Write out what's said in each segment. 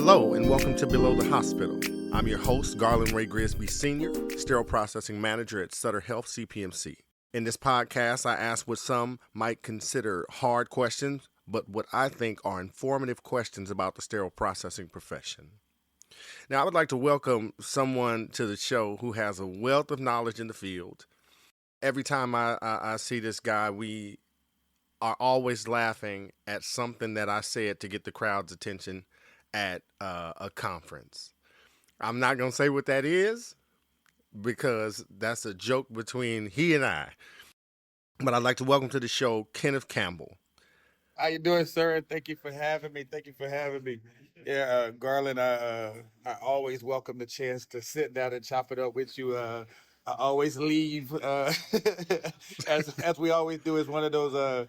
Hello and welcome to Below the Hospital. I'm your host, Garland Grisby Sr, Sterile Processing Manager at Sutter Health CPMC. In this podcast, I ask what some might consider hard questions, but what I think are informative questions about the sterile processing profession. Now, I would like to welcome someone to the show who has a wealth of knowledge in the field. Every time I see this guy, we are always laughing at something that I said to get the crowd's attention at a conference. I'm not going to say what that is because that's a joke between he and I. But I'd like to welcome to the show Kenneth Campbell. How you doing, sir? Thank you for having me. Yeah, Garland, I always welcome the chance to sit down and chop it up with you. I always leave, as we always do, is one of those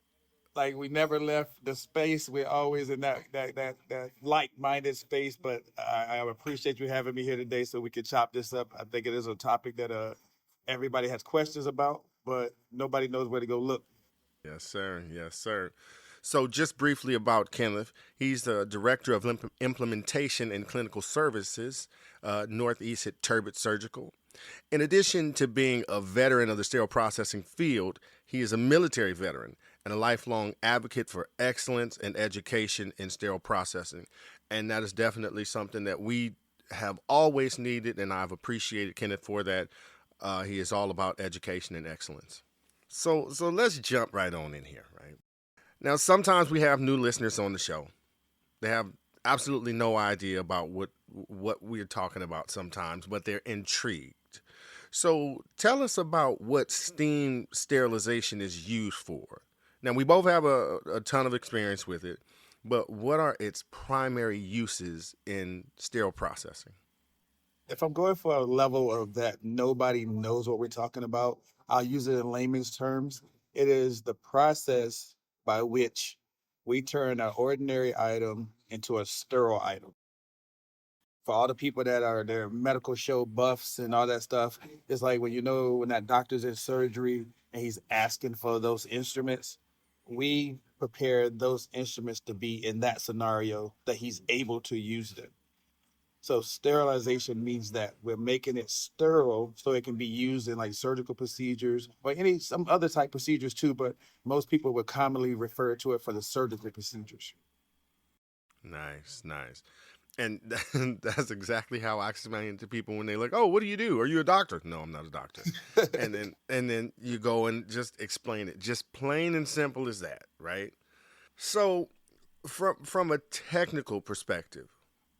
like we never left the space. We're always in that like-minded space. But I appreciate you having me here today so we can chop this up. I think it is a topic that everybody has questions about, but nobody knows where to go look. Yes, sir. Yes, sir. So just briefly about Kenneth, he's the Director of Implementation and Clinical Services, Northeast at Turbot Surgical. In addition to being a veteran of the sterile processing field, he is a military veteran and a lifelong advocate for excellence and education in sterile processing. And that is definitely something that we have always needed, and I've appreciated Kenneth for that. He is all about education and excellence. So let's jump right on in here, right? Now, sometimes we have new listeners on the show. They have absolutely no idea about what we're talking about sometimes, but they're intrigued. So tell us about what steam sterilization is used for. Now, we both have a ton of experience with it, but what are its primary uses in sterile processing? If I'm going for a level of that nobody knows what we're talking about, I'll use it in layman's terms. It is the process by which we turn an ordinary item into a sterile item. For all the people that are their medical show buffs and all that stuff, it's like when that doctor's in surgery and he's asking for those instruments, we prepare those instruments to be in that scenario that he's able to use them. So sterilization means that we're making it sterile so it can be used in like surgical procedures or some other type procedures too, but most people would commonly refer to it for the surgical procedures. Nice, nice. And that's exactly how I explain to people when they're like, "Oh, what do you do? Are you a doctor?" No, I'm not a doctor. and then you go and just explain it, just plain and simple as that, right? So, from a technical perspective,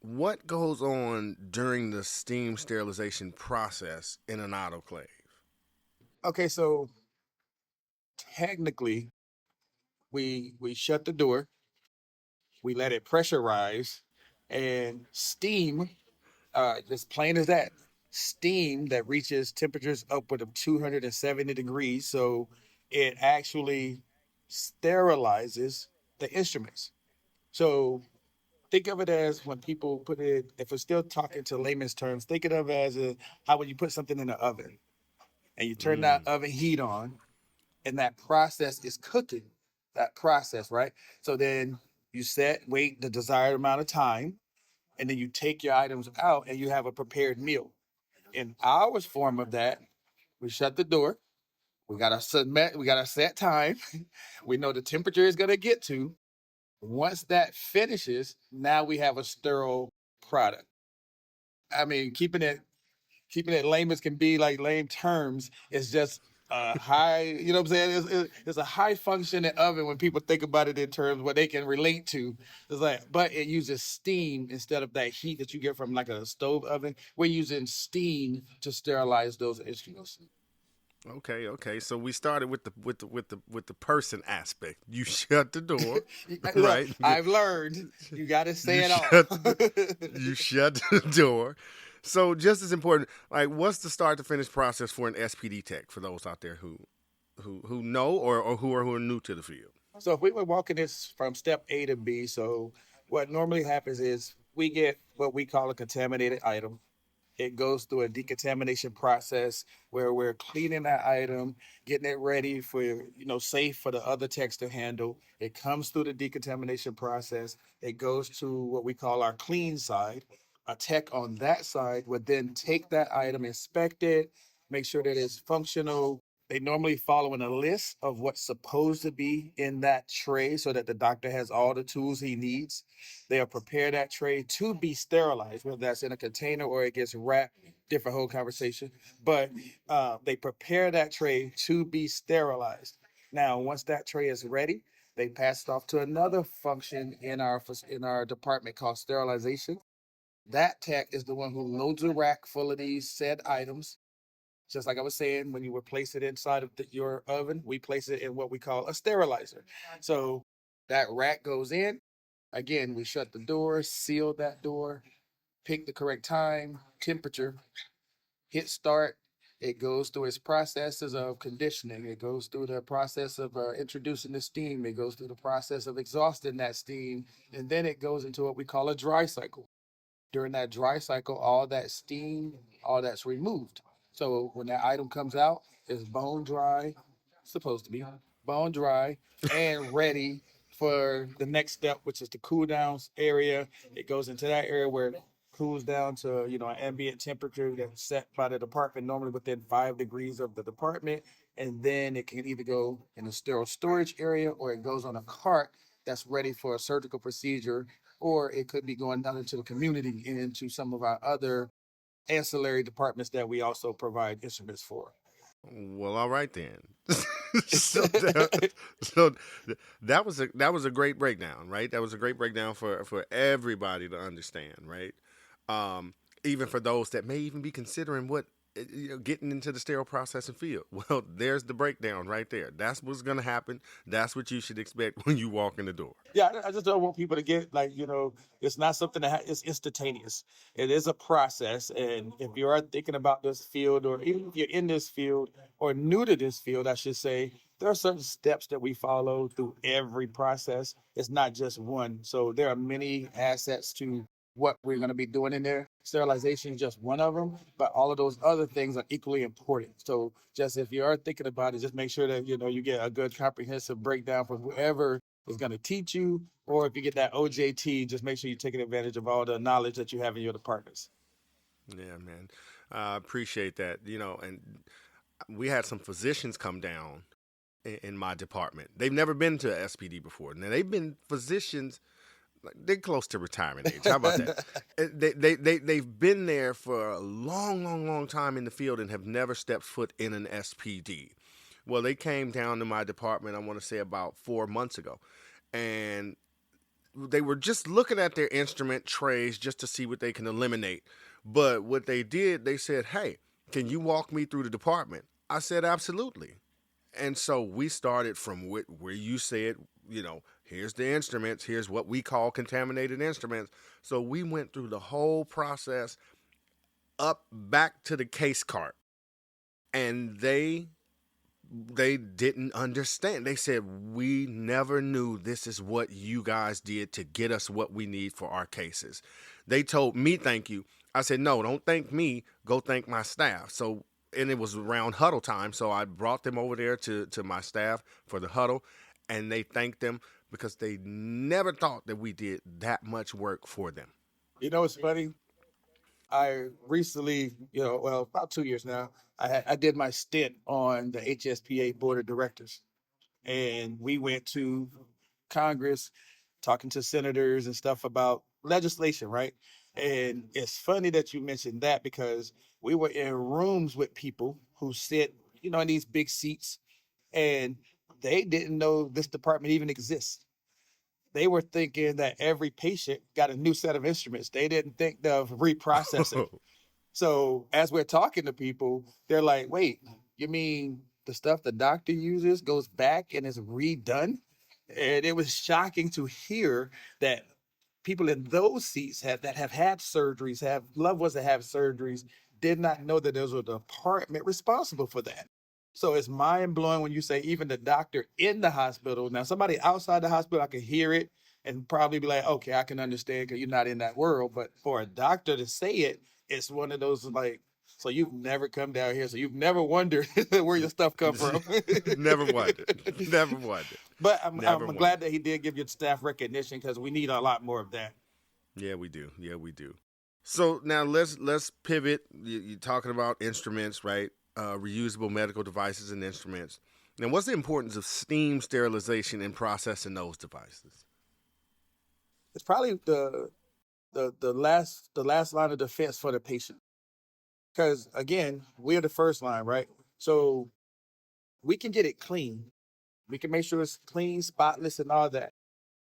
what goes on during the steam sterilization process in an autoclave? Okay, so technically we shut the door, we let it pressurize, and steam, as plain as that, steam that reaches temperatures upward of 270 degrees. So it actually sterilizes the instruments. So think of it as when people put it, if we're still talking to layman's terms, think of it as how when you put something in the oven and you turn that oven heat on and that process is cooking that process, right? So then you wait the desired amount of time, and then you take your items out and you have a prepared meal. In our form of that, we shut the door. We got a set time. We know the temperature is gonna get to. Once that finishes, now we have a sterile product. I mean, keeping it lame as can be, like lame terms, is just a high, you know what I'm saying? It's a high functioning oven when people think about it in terms what they can relate to. It's like, but it uses steam instead of that heat that you get from like a stove oven. We're using steam to sterilize those instruments. Okay. So we started with the person aspect. You shut the door, Look, right? I've learned you got to say You it all. shut you shut the door. So just as important, like what's the start to finish process for an SPD tech for those out there who know or who are new to the field? So if we were walking this from step A to B, so what normally happens is we get what we call a contaminated item. it goes through a decontamination process where we're cleaning that item, getting it ready for, safe for the other techs to handle. It comes through the decontamination process. It goes to what we call our clean side. A tech on that side would then take that item, inspect it, make sure that it's functional. They normally follow in a list of what's supposed to be in that tray so that the doctor has all the tools he needs. They'll prepare that tray to be sterilized, whether that's in a container or it gets wrapped, different whole conversation. But they prepare that tray to be sterilized. Now, once that tray is ready, they pass it off to another function in our department called sterilization. That tech is the one who loads a rack full of these said items. Just like I was saying, when you would place it inside of your oven, we place it in what we call a sterilizer. So that rack goes in. Again, we shut the door, seal that door, pick the correct time, temperature, hit start. It goes through its processes of conditioning. It goes through the process of introducing the steam. It goes through the process of exhausting that steam. And then it goes into what we call a dry cycle. During that dry cycle, all that steam, all that's removed. So when that item comes out, it's bone dry, supposed to be bone dry, and ready for the next step, which is the cool down area. It goes into that area where it cools down to an ambient temperature that's set by the department, normally within 5 degrees of the department, and then it can either go in a sterile storage area or it goes on a cart that's ready for a surgical procedure, or it could be going down into the community and into some of our other ancillary departments that we also provide instruments for. Well, all right then. so, that, so that was a great breakdown, right? That was a great breakdown for everybody to understand, right? Even for those that may even be considering getting into the sterile processing field. Well, there's the breakdown right there. That's what's going to happen. That's what you should expect when you walk in the door. Yeah, I just don't want people to get like, it's not something it's instantaneous. It is a process. And if you are thinking about this field, or even if you're in this field or new to this field, I should say, there are certain steps that we follow through every process. It's not just one. So there are many assets to what we're going to be doing in there. Sterilization is just one of them, but all of those other things are equally important. So just if you are thinking about it, just make sure that, you get a good comprehensive breakdown from whoever is going to teach you, or if you get that OJT, just make sure you're taking advantage of all the knowledge that you have in your departments. Yeah, man. I appreciate that. And we had some physicians come down in my department. They've never been to SPD before. Now they've been physicians, like they're close to retirement age. How about that? They've been there for a long, long, long time in the field and have never stepped foot in an SPD. Well, they came down to my department, I want to say about 4 months ago, and they were just looking at their instrument trays just to see what they can eliminate. But what they did, they said, "Hey, can you walk me through the department?" I said, "Absolutely." And so we started from where you said, here's the instruments, here's what we call contaminated instruments. So we went through the whole process up back to the case cart, and they didn't understand. They said, "We never knew this is what you guys did to get us what we need for our cases." They told me, "Thank you." I said, "No, don't thank me. Go thank my staff." So, and it was around huddle time. So I brought them over there to my staff for the huddle, and they thanked them because they never thought that we did that much work for them. It's funny. I recently, well, about 2 years now, I did my stint on the HSPA board of directors, and we went to Congress talking to senators and stuff about legislation, right? And it's funny that you mentioned that because we were in rooms with people who sit, in these big seats, and they didn't know this department even exists. They were thinking that every patient got a new set of instruments. They didn't think of reprocessing. So as we're talking to people, they're like, wait, you mean the stuff the doctor uses goes back and is redone? And it was shocking to hear that people in those seats that have had surgeries, have loved ones that have surgeries, did not know that there was a department responsible for that. So it's mind blowing when you say even the doctor in the hospital. Now, somebody outside the hospital, I could hear it and probably be like, okay, I can understand because you're not in that world. But for a doctor to say it, it's one of those like, so you've never come down here, so you've never wondered where your stuff come from. Never wondered. Never wondered. But Never I'm glad wondered. that he did give you staff recognition because we need a lot more of that. Yeah, we do. Yeah, we do. So now let's pivot. You're talking about instruments, right? Reusable medical devices and instruments. Now, what's the importance of steam sterilization in processing those devices? It's probably the last line of defense for the patient. Because again, we're the first line, right? So we can get it clean. We can make sure it's clean, spotless, and all that,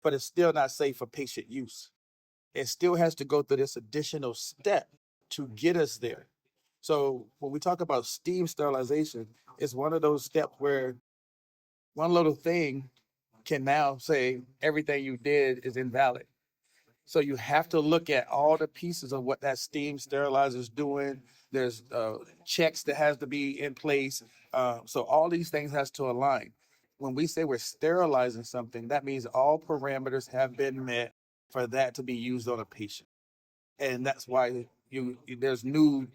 but it's still not safe for patient use. It still has to go through this additional step to get us there. So when we talk about steam sterilization, it's one of those steps where one little thing can now say everything you did is invalid. So you have to look at all the pieces of what that steam sterilizer is doing. There's checks that has to be in place. So all these things has to align. When we say we're sterilizing something, that means all parameters have been met for that to be used on a patient. And that's why there's new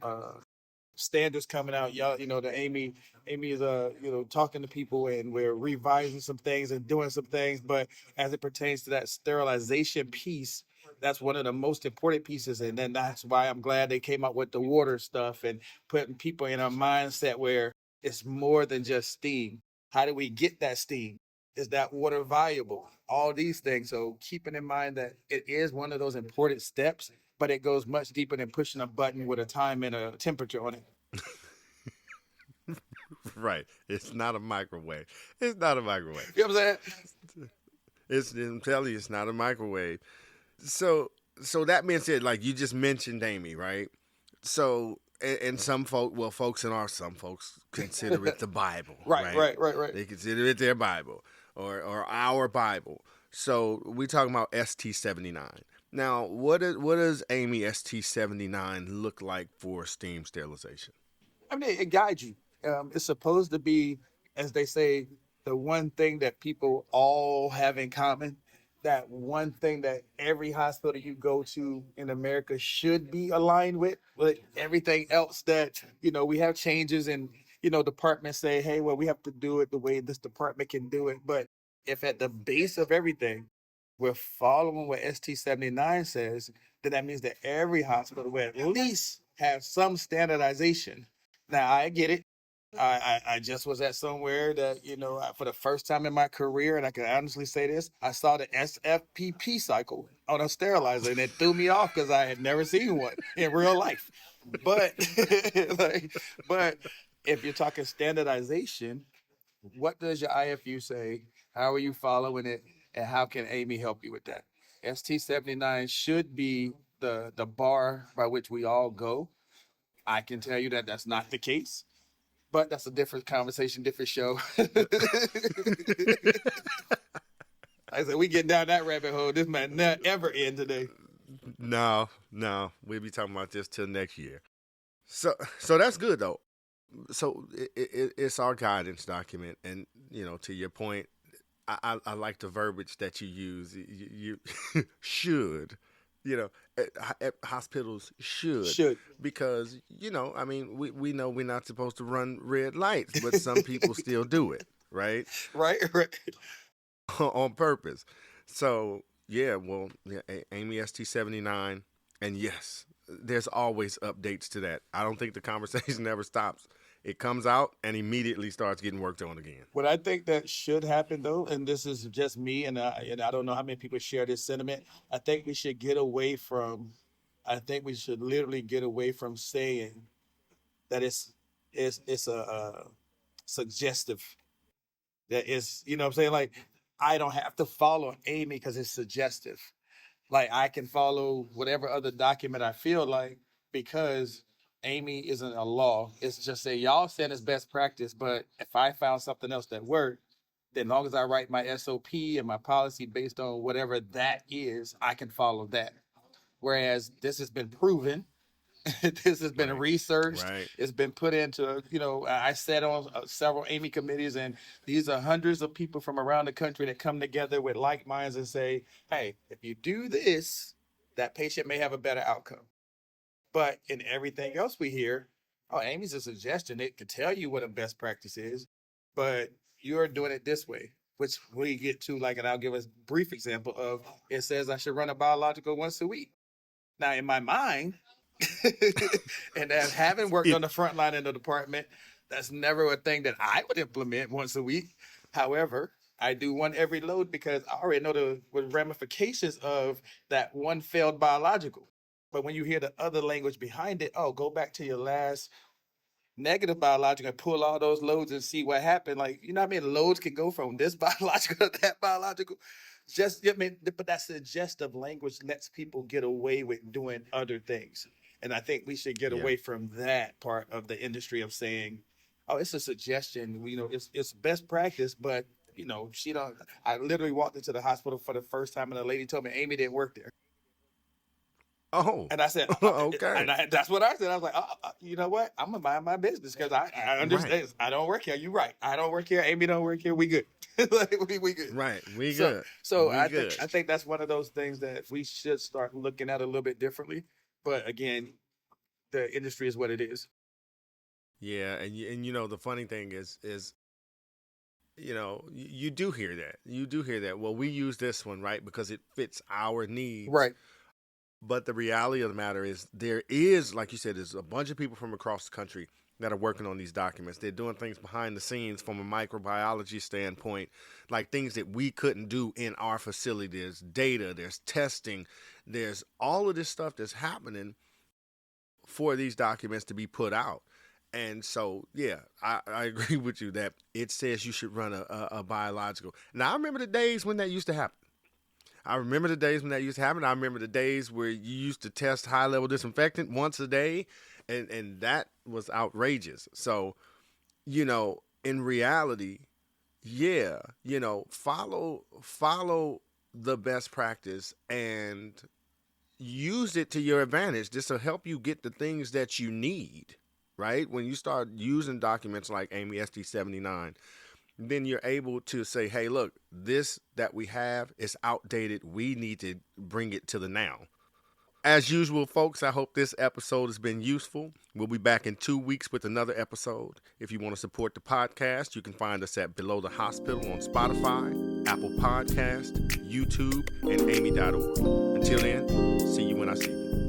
standards coming out. Y'all, the Amy is talking to people, and we're revising some things and doing some things. But as it pertains to that sterilization piece, that's one of the most important pieces. And then that's why I'm glad they came out with the water stuff and putting people in a mindset where it's more than just steam. How do we get that steam? Is that water viable? All these things. So keeping in mind that it is one of those important steps, but it goes much deeper than pushing a button with a time and a temperature on it. Right. It's not a microwave. It's not a microwave. You know what I'm saying? I'm telling you, it's not a microwave. So that being said, like you just mentioned Amy, right? So and some folks consider it the Bible, Right, right? right, right, right. They consider it their Bible or our Bible. So we talking about ST79. Now, what does Amy ST79 look like for steam sterilization? I mean, it guides you. It's supposed to be, as they say, the one thing that people all have in common. That one thing that every hospital you go to in America should be aligned with. But everything else that we have changes and departments say, hey, well, we have to do it the way this department can do it. But if at the base of everything we're following what ST79 says, then that means that every hospital will at least have some standardization. Now I get it. I just was at somewhere that for the first time in my career, and I can honestly say this, I saw the SFPP cycle on a sterilizer, and it threw me off because I had never seen one in real life. But but if you're talking standardization, what does your IFU say? How are you following it? And how can Amy help you with that? ST79 should be the bar by which we all go. I can tell you that that's not the case, but that's a different conversation, different show. I said, we get down that rabbit hole. This might not ever end today. No, we'll be talking about this till next year. So that's good though. So it's our guidance document, and to your point, I like the verbiage that you use. You should, hospitals Should. because I mean we know we're not supposed to run red lights, but some people still do it, right? Right, right. On purpose. So yeah, well, yeah, Amy ST79, and yes, there's always updates to that. I don't think the conversation ever stops. It comes out and immediately starts getting worked on again. What I think that should happen though, and this is just me, and I don't know how many people share this sentiment. I think we should get away from. I think we should literally get away from saying that it's a suggestive. That is, what I'm saying, like I don't have to follow Amy because it's suggestive. Like I can follow whatever other document I feel like because Amy isn't a law. It's just say y'all said it's best practice, but if I found something else that worked, then long as I write my SOP and my policy based on whatever that is, I can follow that. Whereas this has been proven, this has been Right. researched, Right. it's been put into, I sat on several Amy committees, and these are hundreds of people from around the country that come together with like minds and say, hey, if you do this, that patient may have a better outcome. But in everything else we hear, oh, Amy's a suggestion. It could tell you what a best practice is, but you're doing it this way, which we get to, like, and I'll give a brief example of, it says I should run a biological once a week. Now, in my mind, and as having worked on the front line in the department, that's never a thing that I would implement once a week. However, I do one every load because I already know the ramifications of that one failed biological. But when you hear the other language behind it, oh, go back to your last negative biological and pull all those loads and see what happened. Like, you know what I mean? Loads can go from this biological to that biological. Just, I mean, but that suggestive language lets people get away with doing other things. And I think we should get away from that part of the industry of saying, oh, it's a suggestion, you know, it's best practice, but you know, I literally walked into the hospital for the first time and the lady told me Amy didn't work there. Oh, and I said, okay. That's what I said. I was like, you know what? I'm gonna mind my business because I understand. Right. I don't work here. You're right. I don't work here. Amy don't work here. We good. Like, we good. Right. We good. So I think that's one of those things that we should start looking at a little bit differently. But again, the industry is what it is. Yeah, and you know the funny thing is you know you do hear that. You do hear that. Well, we use this one, right, because it fits our needs. Right. But the reality of the matter is there is, like you said, there's a bunch of people from across the country that are working on these documents. They're doing things behind the scenes from a microbiology standpoint, like things that we couldn't do in our facility. There's data, there's testing, there's all of this stuff that's happening for these documents to be put out. And so, yeah, I agree with you that it says you should run a biological. Now, I remember the days when that used to happen. I remember the days where you used to test high-level disinfectant once a day, and that was outrageous. So, you know, in reality, yeah, you know, follow the best practice and use it to your advantage. This will help you get the things that you need, right? When you start using documents like Amy ST79, then you're able to say, hey, look, this that we have is outdated. We need to bring it to the now. As usual, folks, I hope this episode has been useful. We'll be back in 2 weeks with another episode. If you want to support the podcast, you can find us at Below the Hospital on Spotify, Apple Podcast, YouTube, and Amy.org. Until then, see you when I see you.